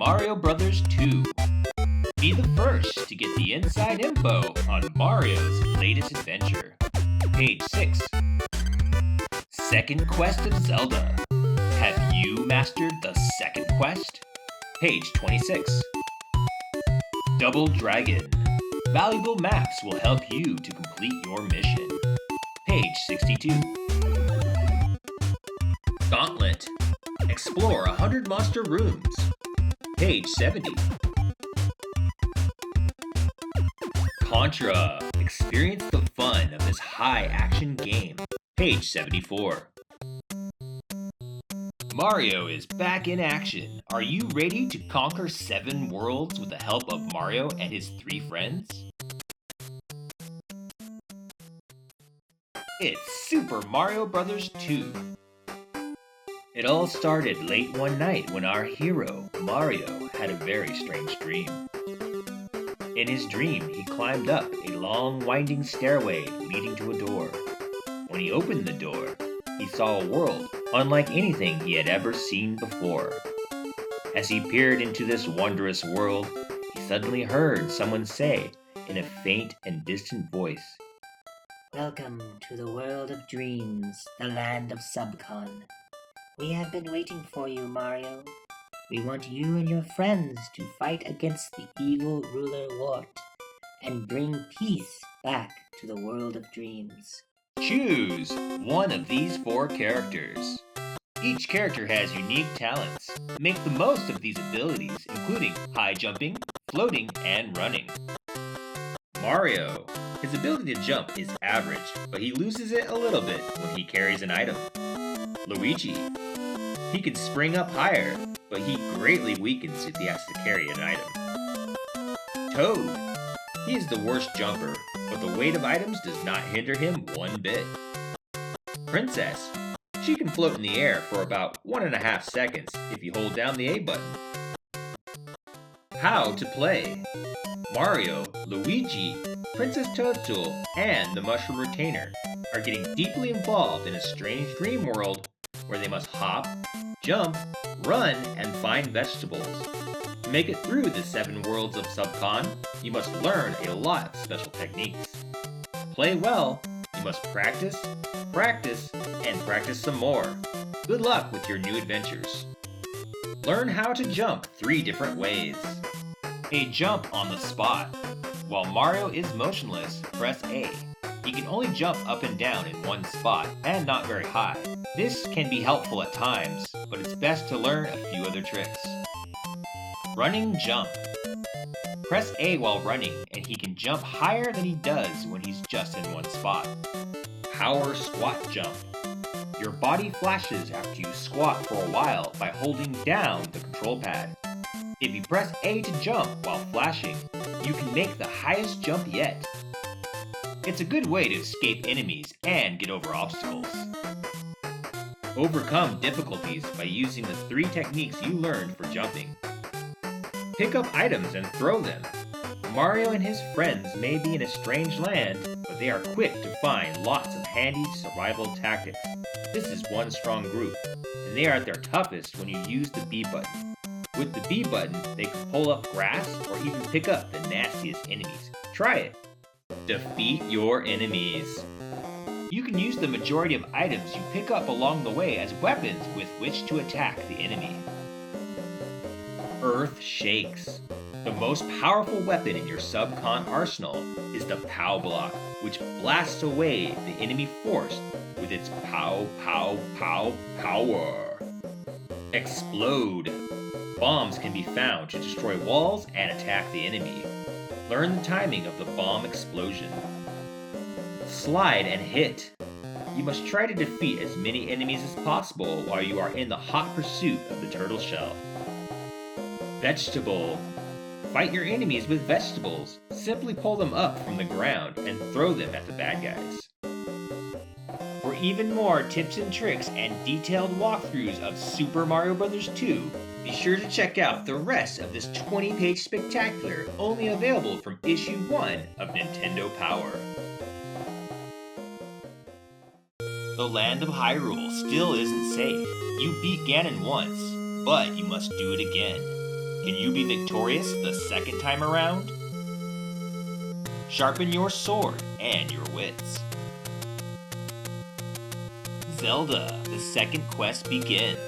Mario Bros. 2. Be the first to get the inside info on Mario's latest adventure. Page 6. Second Quest of Zelda. Have you mastered the second quest? Page 26. Double Dragon. Valuable maps will help you to complete your mission. Page 62. Gauntlet. Explore 100 monster rooms. Page 70. Contra. Experience the fun of this high-action game. Page 74. Mario is back in action. Are you ready to conquer 7 worlds with the help of Mario and his 3 friends? It's Super Mario Bros. 2. It all started late one night when our hero, Mario, had a very strange dream. In his dream, he climbed up a long, winding stairway leading to a door. When he opened the door, he saw a world unlike anything he had ever seen before. As he peered into this wondrous world, he suddenly heard someone say in a faint and distant voice, "Welcome to the world of dreams, the land of Subcon. We have been waiting for you, Mario. We want you and your friends to fight against the evil ruler Wart and bring peace back to the world of dreams." Choose one of these 4 characters. Each character has unique talents. Make the most of these abilities, including high jumping, floating, and running. Mario. His ability to jump is average, but he loses it a little bit when he carries an item. Luigi. He can spring up higher, but he greatly weakens if he has to carry an item. Toad. He is the worst jumper, but the weight of items does not hinder him one bit. Princess. She can float in the air for about 1.5 seconds if you hold down the A button. How to play. Mario, Luigi, Princess Toadstool, and the Mushroom Retainer are getting deeply involved in a strange dream world where they must hop, jump, run, and find vegetables. To make it through the 7 worlds of Subcon, you must learn a lot of special techniques. Play well, you must practice, practice, and practice some more. Good luck with your new adventures. Learn how to jump 3 different ways. A jump on the spot. While Mario is motionless, press A. He can only jump up and down in one spot, and not very high. This can be helpful at times, but it's best to learn a few other tricks. Running jump. Press A while running, and he can jump higher than he does when he's just in one spot. Power squat jump. Your body flashes after you squat for a while by holding down the control pad. If you press A to jump while flashing, you can make the highest jump yet. It's a good way to escape enemies and get over obstacles. Overcome difficulties by using the 3 techniques you learned for jumping. Pick up items and throw them. Mario and his friends may be in a strange land, but they are quick to find lots of handy survival tactics. This is one strong group, and they are at their toughest when you use the B button. With the B button, they can pull up grass or even pick up the nastiest enemies. Try it. Defeat your enemies. You can use the majority of items you pick up along the way as weapons with which to attack the enemy. Earth Shakes. The most powerful weapon in your Subcon arsenal is the POW block, which blasts away the enemy force with its pow pow pow power. Explode. Bombs can be found to destroy walls and attack the enemy. Learn the timing of the bomb explosion. Slide and hit. You must try to defeat as many enemies as possible while you are in the hot pursuit of the turtle shell. Vegetable. Fight your enemies with vegetables. Simply pull them up from the ground and throw them at the bad guys. For even more tips and tricks and detailed walkthroughs of Super Mario Bros. 2, be sure to check out the rest of this 20-page spectacular only available from issue 1 of Nintendo Power. The land of Hyrule still isn't safe. You beat Ganon once, but you must do it again. Can you be victorious the second time around? Sharpen your sword and your wits. Zelda, the second quest begins.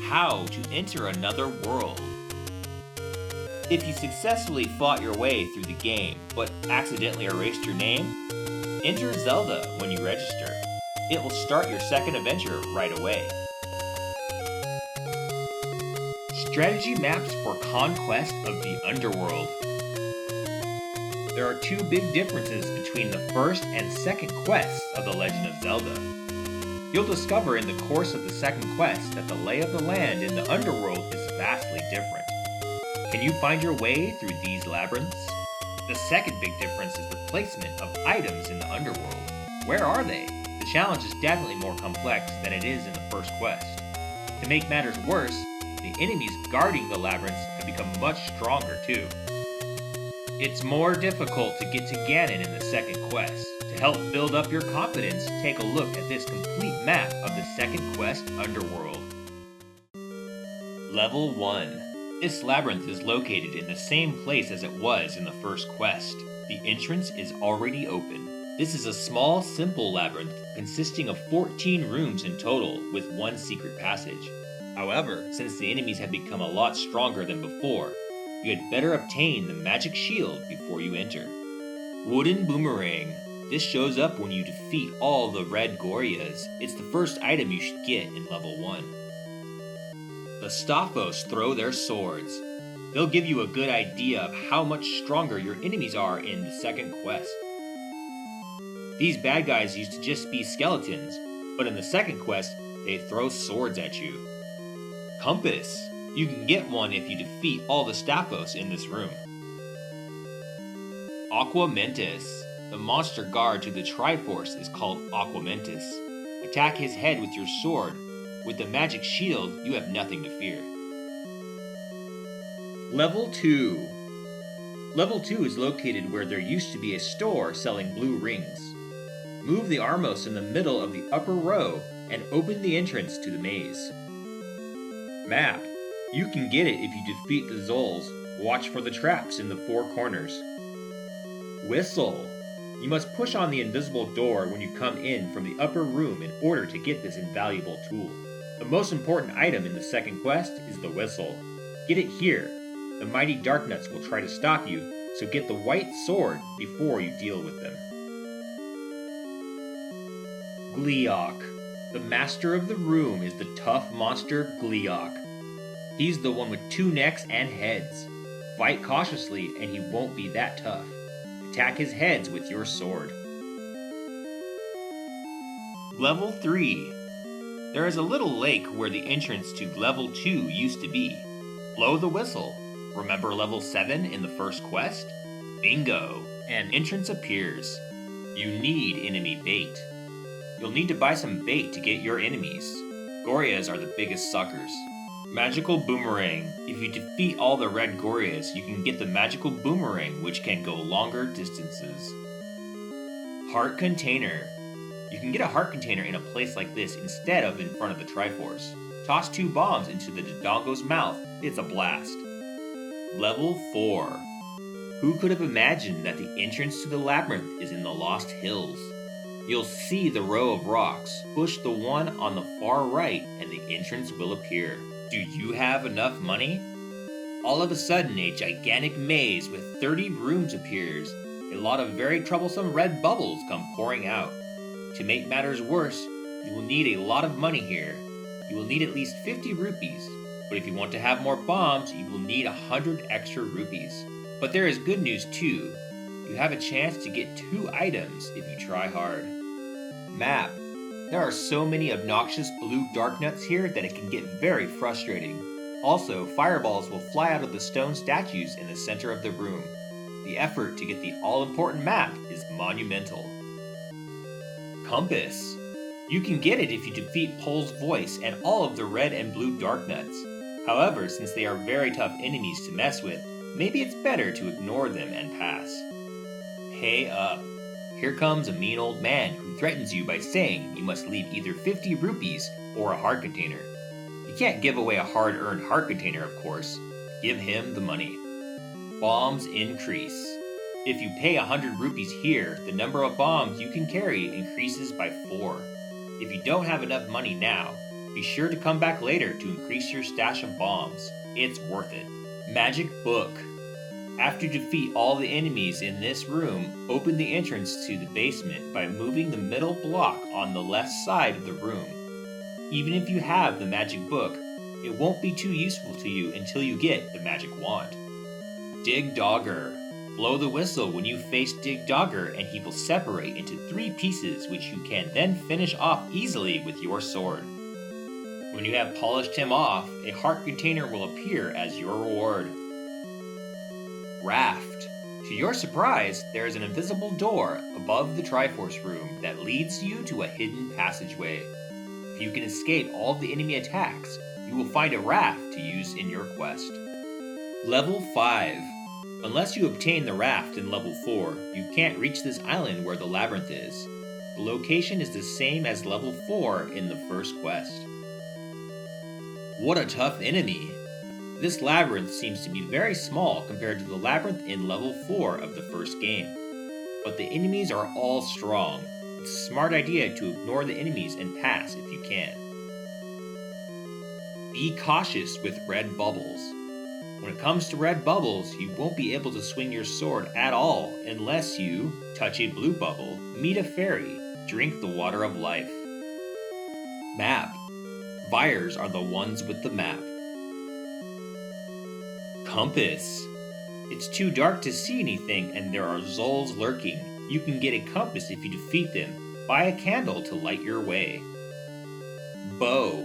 How to enter another world. If you successfully fought your way through the game, but accidentally erased your name, enter Zelda when you register. It will start your second adventure right away. Strategy maps for conquest of the underworld. There are two big differences between the first and second quests of The Legend of Zelda. You'll discover in the course of the second quest that the lay of the land in the underworld is vastly different. Can you find your way through these labyrinths? The second big difference is the placement of items in the underworld. Where are they? The challenge is definitely more complex than it is in the first quest. To make matters worse, the enemies guarding the labyrinths have become much stronger too. It's more difficult to get to Ganon in the second quest. To help build up your confidence, take a look at this complete map of the second quest underworld. Level 1. This labyrinth is located in the same place as it was in the first quest. The entrance is already open. This is a small, simple labyrinth consisting of 14 rooms in total with one secret passage. However, since the enemies have become a lot stronger than before, you had better obtain the magic shield before you enter. Wooden Boomerang. This shows up when you defeat all the red Gorias. It's the first item you should get in level 1. The Staphos throw their swords. They'll give you a good idea of how much stronger your enemies are in the second quest. These bad guys used to just be skeletons, but in the second quest, they throw swords at you. Compass. You can get one if you defeat all the Staphos in this room. Aquamentus. The monster guard to the Triforce is called Aquamentus. Attack his head with your sword. With the magic shield, you have nothing to fear. Level 2. Level 2 is located where there used to be a store selling blue rings. Move the Armos in the middle of the upper row and open the entrance to the maze. Map. You can get it if you defeat the Zols. Watch for the traps in the 4 corners. Whistle. You must push on the invisible door when you come in from the upper room in order to get this invaluable tool. The most important item in the second quest is the whistle. Get it here. The mighty Darknuts will try to stop you, so get the white sword before you deal with them. Gleeok. The master of the room is the tough monster Gleeok. He's the one with 2 necks and heads. Fight cautiously and he won't be that tough. Attack his heads with your sword. Level 3. There is a little lake where the entrance to Level 2 used to be. Blow the whistle. Remember Level 7 in the first quest? Bingo! An entrance appears. You need enemy bait. You'll need to buy some bait to get your enemies. Gorias are the biggest suckers. Magical Boomerang. If you defeat all the red Gorias, you can get the Magical Boomerang, which can go longer distances. Heart Container. You can get a heart container in a place like this instead of in front of the Triforce. Toss 2 bombs into the Dodongo's mouth. It's a blast. Level 4. Who could have imagined that the entrance to the labyrinth is in the Lost Hills? You'll see the row of rocks. Push the one on the far right and the entrance will appear. Do you have enough money? All of a sudden, a gigantic maze with 30 rooms appears. A lot of very troublesome red bubbles come pouring out. To make matters worse, you will need a lot of money here. You will need at least 50 rupees, but if you want to have more bombs, you will need 100 extra rupees. But there is good news too. You have a chance to get 2 items if you try hard. Map. There are so many obnoxious blue Darknuts here that it can get very frustrating. Also, fireballs will fly out of the stone statues in the center of the room. The effort to get the all-important map is monumental. Compass. You can get it if you defeat Pole's Voice and all of the red and blue Darknuts. However, since they are very tough enemies to mess with, maybe it's better to ignore them and pass. Pay up. Here comes a mean old man who threatens you by saying you must leave either 50 rupees or a heart container. If can't give away a hard-earned heart container, of course. Give him the money. Bombs increase. If you pay 100 rupees here, the number of bombs you can carry increases by 4. If you don't have enough money now, be sure to come back later to increase your stash of bombs. It's worth it. Magic Book. After you defeat all the enemies in this room, open the entrance to the basement by moving the middle block on the left side of the room. Even if you have the magic book, it won't be too useful to you until you get the magic wand. Dig Dogger. Blow the whistle when you face Dig Dogger and he will separate into 3 pieces which you can then finish off easily with your sword. When you have polished him off, a heart container will appear as your reward. Raft. To your surprise, there is an invisible door above the Triforce room that leads you to a hidden passageway. If you can escape all of the enemy attacks, you will find a raft to use in your quest. Level 5. Unless you obtain the raft in level 4, you can't reach this island where the labyrinth is. The location is the same as level 4 in the first quest. What a tough enemy! This labyrinth seems to be very small compared to the labyrinth in level 4 of the first game. But the enemies are all strong. It's a smart idea to ignore the enemies and pass if you can. Be cautious with red bubbles. When it comes to red bubbles, you won't be able to swing your sword at all unless you touch a blue bubble, meet a fairy, drink the water of life. Map. Fires are the ones with the map. Compass. It's too dark to see anything and there are Zols lurking. You can get a compass if you defeat them. Buy a candle to light your way. Bow.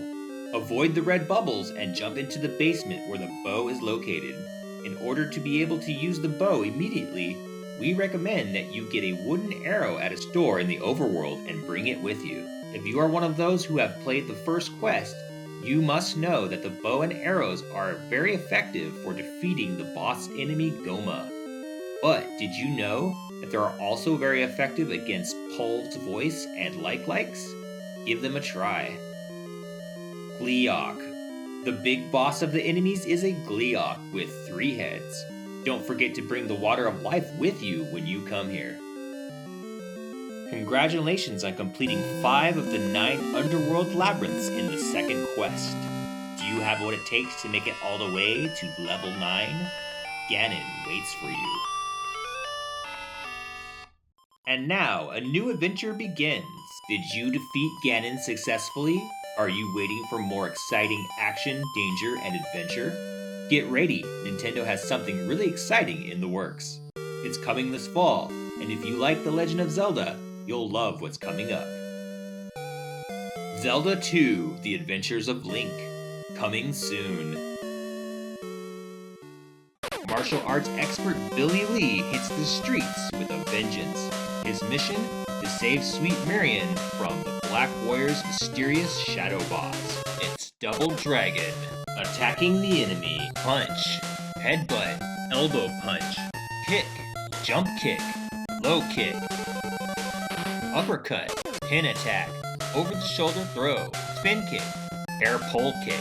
Avoid the red bubbles and jump into the basement where the bow is located. In order to be able to use the bow immediately, we recommend that you get a wooden arrow at a store in the overworld and bring it with you. If you are one of those who have played the first quest, you must know that the bow and arrows are very effective for defeating the boss enemy Goma. But did you know that they are also very effective against Pol's voice and likes? Give them a try. Gleeok. The big boss of the enemies is a Gleeok with 3 heads. Don't forget to bring the water of life with you when you come here. Congratulations on completing 5 of the 9 underworld labyrinths in the second quest. Do you have what it takes to make it all the way to level 9? Ganon waits for you. And now, a new adventure begins. Did you defeat Ganon successfully? Are you waiting for more exciting action, danger, and adventure? Get ready, Nintendo has something really exciting in the works. It's coming this fall, and if you like The Legend of Zelda, you'll love what's coming up. Zelda 2: The Adventures of Link. Coming soon. Martial arts expert Billy Lee hits the streets with a vengeance. His mission? To save Sweet Marion from the Black Warrior's mysterious shadow boss. It's Double Dragon. Attacking the enemy. Punch. Headbutt. Elbow punch. Kick. Jump kick. Low kick. Uppercut, pin attack, over the shoulder throw, spin kick, air pole kick.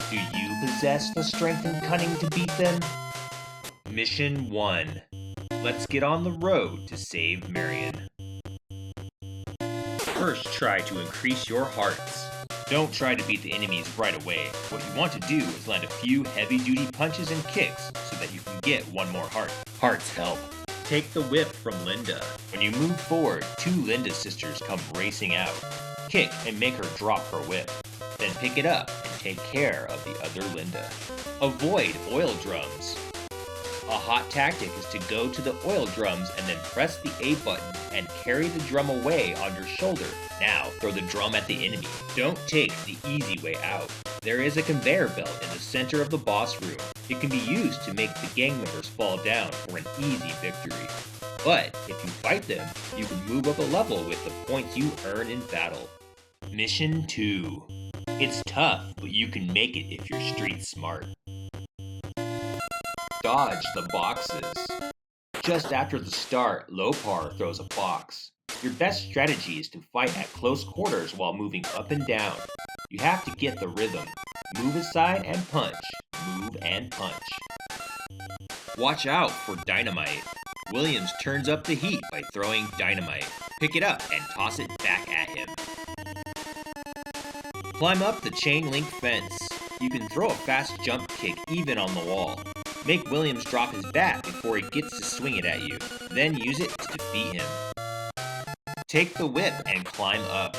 Do you possess the strength and cunning to beat them? Mission 1. Let's get on the road to save Marion. First, try to increase your hearts. Don't try to beat the enemies right away. What you want to do is land a few heavy-duty punches and kicks so that you can get 1 more heart. Hearts help. Take the whip from Linda. When you move forward, 2 Linda sisters come racing out. Kick and make her drop her whip. Then pick it up and take care of the other Linda. Avoid oil drums. A hot tactic is to go to the oil drums and then press the A button and carry the drum away on your shoulder. Now, throw the drum at the enemy. Don't take the easy way out. There is a conveyor belt in the center of the boss room. It can be used to make the gang members fall down for an easy victory. But if you fight them, you can move up a level with the points you earn in battle. Mission 2. It's tough, but you can make it if you're street smart. Dodge the boxes. Just after the start, Lopar throws a box. Your best strategy is to fight at close quarters while moving up and down. You have to get the rhythm. Move aside and punch. Move and punch. Watch out for dynamite. Williams turns up the heat by throwing dynamite. Pick it up and toss it back at him. Climb up the chain link fence. You can throw a fast jump kick even on the wall. Make Williams drop his bat before he gets to swing it at you. Then use it to defeat him. Take the whip and climb up.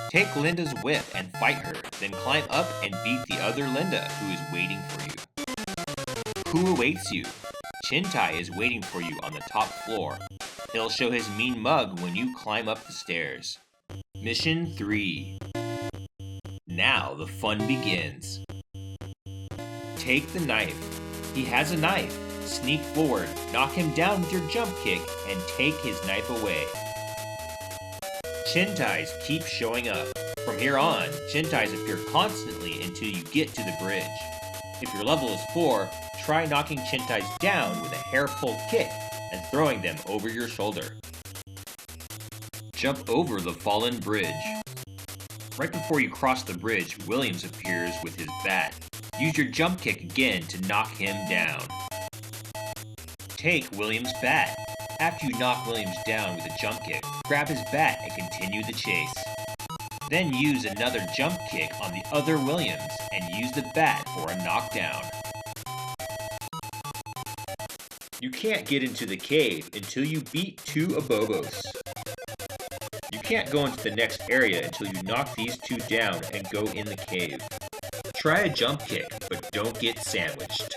Take Linda's whip and fight her, then climb up and beat the other Linda who is waiting for you. Who awaits you? Chintai is waiting for you on the top floor. He'll show his mean mug when you climb up the stairs. Mission 3. Now the fun begins. Take the knife. He has a knife. Sneak forward, knock him down with your jump kick, and take his knife away. Chintais keep showing up. From here on, Chintais appear constantly until you get to the bridge. If your level is 4, try knocking Chintais down with a hair-pull kick and throwing them over your shoulder. Jump over the fallen bridge. Right before you cross the bridge, Williams appears with his bat. Use your jump kick again to knock him down. Take Williams' bat. After you knock Williams down with a jump kick, grab his bat and continue the chase. Then use another jump kick on the other Williams and use the bat for a knockdown. You can't get into the cave until you beat 2 Abobos. You can't go into the next area until you knock these 2 down and go in the cave. Try a jump kick, but don't get sandwiched.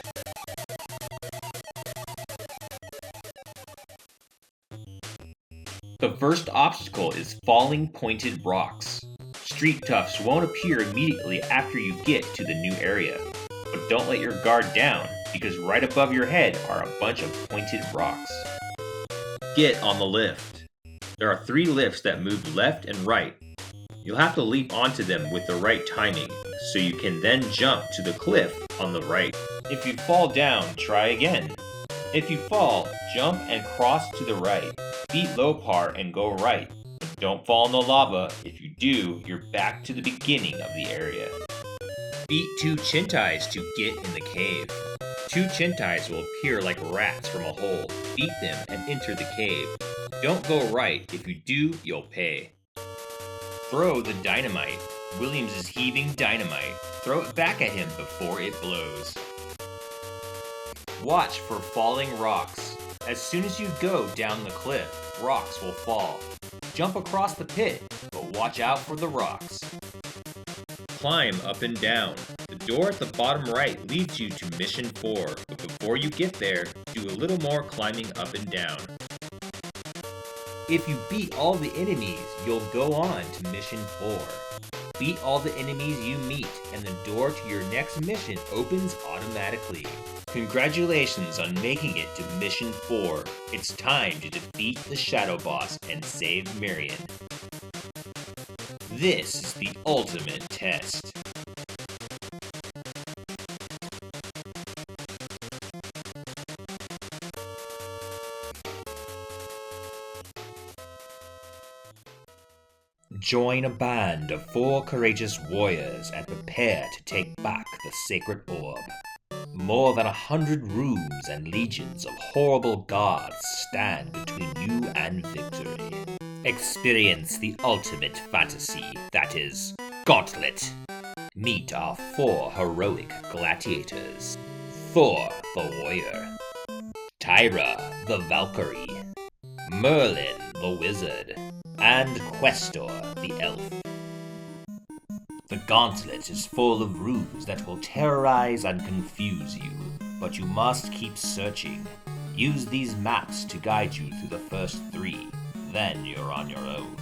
The first obstacle is falling pointed rocks. Street toughs won't appear immediately after you get to the new area, but don't let your guard down, because right above your head are a bunch of pointed rocks. Get on the lift. There are 3 lifts that move left and right. You'll have to leap onto them with the right timing, so you can then jump to the cliff on the right. If you fall down, try again. If you fall, jump and cross to the right. Beat Lopar and go right. But don't fall in the lava. If you do, you're back to the beginning of the area. Beat 2 Chintais to get in the cave. 2 Chintais will appear like rats from a hole. Beat them and enter the cave. Don't go right. If you do, you'll pay. Throw the dynamite. Williams is heaving dynamite. Throw it back at him before it blows. Watch for falling rocks. As soon as you go down the cliff, rocks will fall. Jump across the pit, but watch out for the rocks. Climb up and down. The door at the bottom right leads you to Mission 4, but before you get there, do a little more climbing up and down. If you beat all the enemies, you'll go on to Mission 4. Beat all the enemies you meet, and the door to your next mission opens automatically. Congratulations on making it to Mission 4. It's time to defeat the Shadow Boss and save Marion. This is the ultimate test. Join a band of 4 courageous warriors and prepare to take back the sacred orb. More than 100 rooms and legions of horrible guards stand between you and victory. Experience the ultimate fantasy, that is, Gauntlet. Meet our 4 heroic gladiators. Thor the warrior, Tyra the Valkyrie, Merlin the wizard, and Questor the elf. The Gauntlet is full of rooms that will terrorize and confuse you, but you must keep searching. Use these maps to guide you through the first 3, then you're on your own.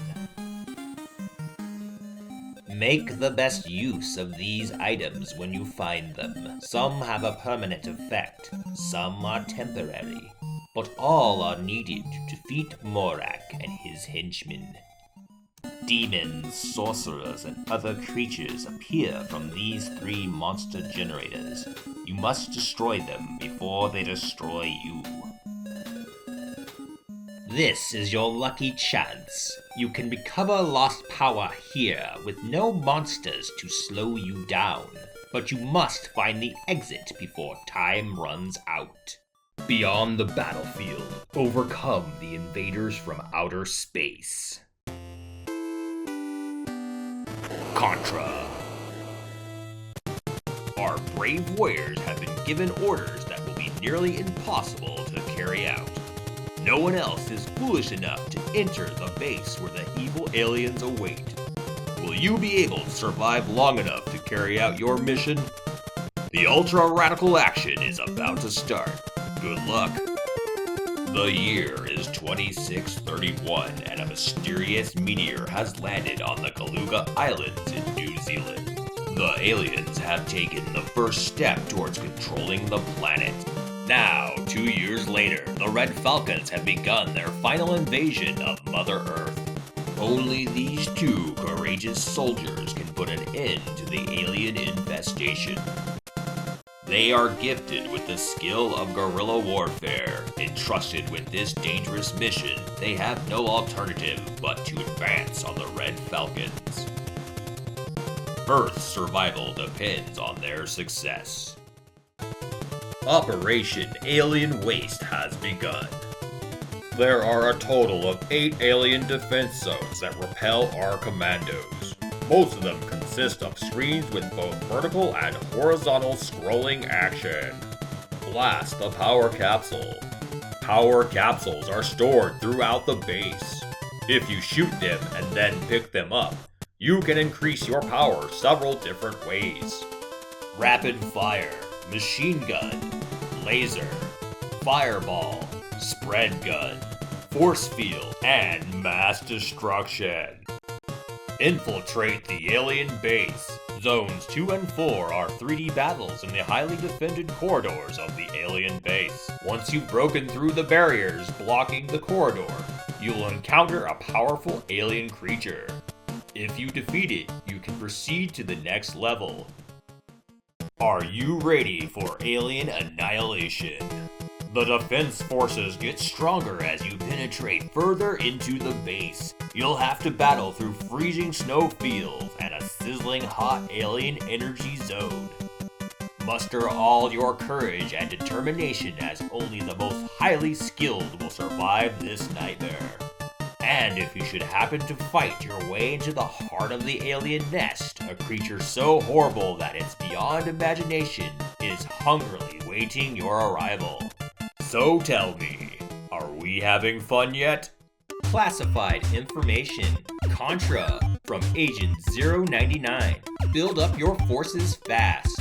Make the best use of these items when you find them. Some have a permanent effect, some are temporary, but all are needed to defeat Morak and his henchmen. Demons, sorcerers, and other creatures appear from these 3 monster generators. You must destroy them before they destroy you. This is your lucky chance. You can recover lost power here with no monsters to slow you down. But you must find the exit before time runs out. Beyond the battlefield, overcome the invaders from outer space. Contra. Our brave warriors have been given orders that will be nearly impossible to carry out. No one else is foolish enough to enter the base where the evil aliens await. Will you be able to survive long enough to carry out your mission? The ultra-radical action is about to start. Good luck. The year is 2631 and a mysterious meteor has landed on the Galuga Islands in New Zealand. The aliens have taken the first step towards controlling the planet. Now, 2 years later, the Red Falcons have begun their final invasion of Mother Earth. Only these two courageous soldiers can put an end to the alien infestation. They are gifted with the skill of guerrilla warfare. Entrusted with this dangerous mission, they have no alternative but to advance on the Red Falcons. Earth's survival depends on their success. Operation Alien Waste has begun. There are a total of 8 alien defense zones that repel our commandos. Most of them consist of screens with both vertical and horizontal scrolling action. Blast the power capsule. Power capsules are stored throughout the base. If you shoot them and then pick them up, you can increase your power several different ways. Rapid fire, machine gun, laser, fireball, spread gun, force field, and mass destruction. Infiltrate the alien base. Zones 2 and 4 are 3D battles in the highly defended corridors of the alien base. Once you've broken through the barriers blocking the corridor, you'll encounter a powerful alien creature. If you defeat it, you can proceed to the next level. Are you ready for alien annihilation? The defense forces get stronger as you penetrate further into the base. You'll have to battle through freezing snow fields and a sizzling hot alien energy zone. Muster all your courage and determination as only the most highly skilled will survive this nightmare. And if you should happen to fight your way into the heart of the alien nest, a creature so horrible that it's beyond imagination is hungrily waiting your arrival. So tell me, are we having fun yet? Classified information. Contra from Agent 099. Build up your forces fast.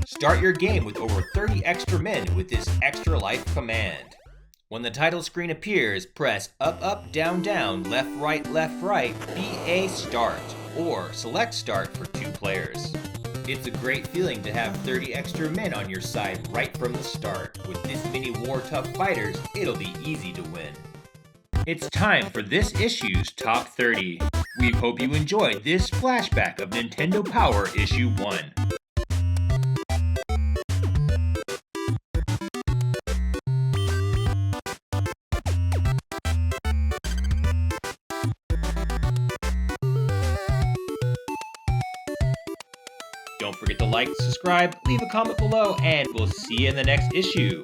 Start your game with over 30 extra men with this extra life command. When the title screen appears, press up, up, down, down, left, right, BA start, or select start for 2 players. It's a great feeling to have 30 extra men on your side right from the start. With this many war-tough fighters, it'll be easy to win. It's time for this issue's Top 30. We hope you enjoyed this flashback of Nintendo Power Issue 1. Don't forget to like, subscribe, leave a comment below, and we'll see you in the next issue.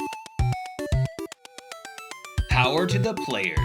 Power to the players.